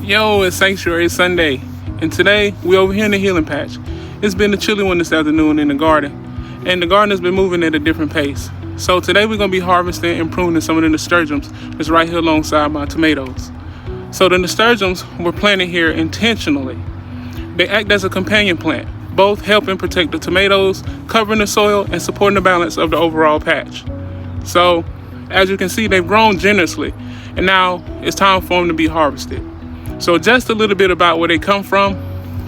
Yo, it's Sanctuary Sunday, and today we're over here in the healing patch. It's been a chilly one this afternoon in the garden, and the garden has been moving at a different pace. So today we're going to be harvesting and pruning some of the nasturtiums that's right here alongside my tomatoes. So the nasturtiums were planted here intentionally. They act as a companion plant, both helping protect the tomatoes, covering the soil, and supporting the balance of the overall patch. So as you can see, they've grown generously, and now it's time for them to be harvested. So just a little bit about where they come from,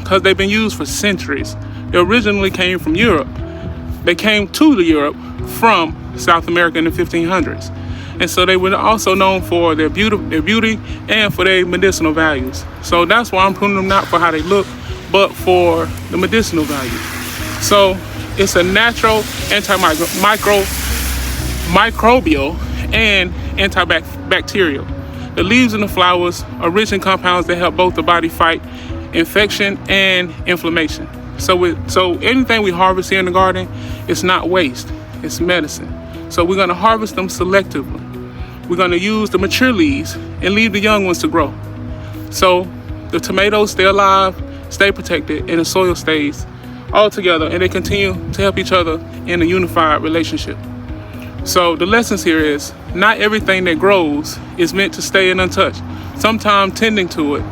because they've been used for centuries. They originally came from Europe. They came to Europe from South America in the 1500s. And so they were also known for their beauty and for their medicinal values. So that's why I'm pruning them, not for how they look, but for the medicinal value. So it's a natural microbial and antibacterial. The leaves and the flowers are rich in compounds that help both the body fight infection and inflammation. So anything we harvest here in the garden, it's not waste, it's medicine. So we're going to harvest them selectively. We're going to use the mature leaves and leave the young ones to grow. So the tomatoes stay alive, stay protected, and the soil stays all together, and they continue to help each other in a unified relationship. So the lessons here is, not everything that grows is meant to stay untouched. Sometimes tending to it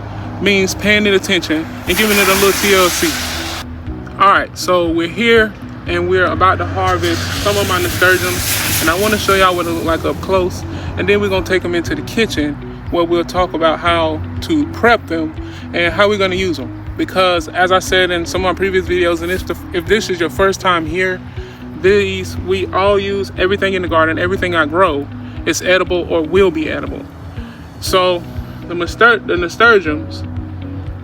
means paying it attention and giving it a little TLC. All right, so we're here and we're about to harvest some of my nasturtiums, and I want to show y'all what it looks like up close, and then we're gonna take them into the kitchen where we'll talk about how to prep them and how we're gonna use them. Because as I said in some of my previous videos, and if this is your first time here, we all use everything in the garden. Everything I grow is edible or will be edible. So the nasturtiums,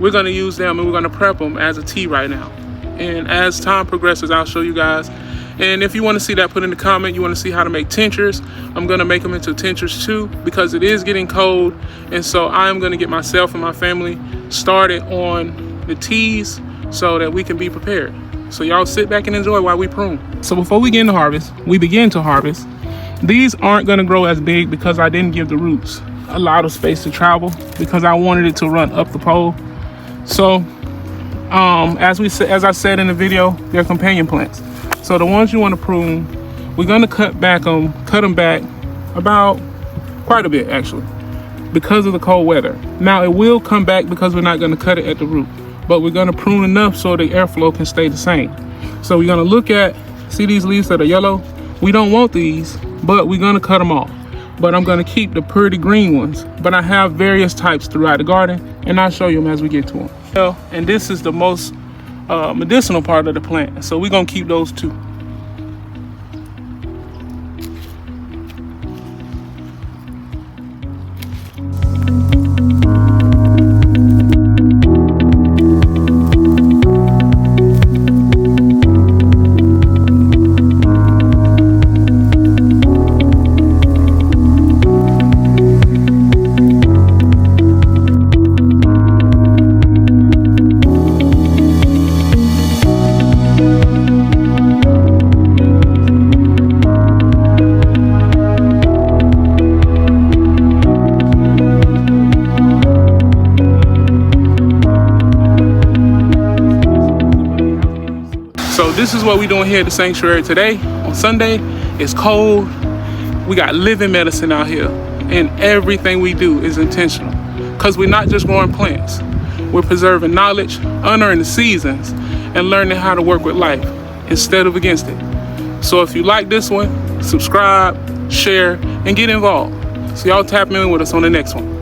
we're going to use them and we're going to prep them as a tea right now. And as time progresses, I'll show you guys. And if you want to see that, put in the comment. You want to see how to make tinctures, I'm going to make them into tinctures too, because it is getting cold. And so I'm going to get myself and my family started on the teas so that we can be prepared. So y'all sit back and enjoy while we prune. So before we begin to harvest, these aren't gonna grow as big because I didn't give the roots a lot of space to travel, because I wanted it to run up the pole. So as I said in the video, they're companion plants. So the ones you want to prune, we're gonna cut them back about quite a bit actually, because of the cold weather. Now it will come back because we're not gonna cut it at the root, but we're gonna prune enough so the airflow can stay the same. So we're gonna look at, see these leaves that are yellow? We don't want these, but we're gonna cut them off. But I'm gonna keep the pretty green ones. But I have various types throughout the garden, and I'll show you them as we get to them. And this is the most medicinal part of the plant, so we're gonna keep those two. So this is what we're doing here at the sanctuary today. On Sunday, it's cold. We got living medicine out here, and everything we do is intentional, because we're not just growing plants. We're preserving knowledge, honoring the seasons, and learning how to work with life instead of against it. So if you like this one, subscribe, share, and get involved. So y'all tap in with us on the next one.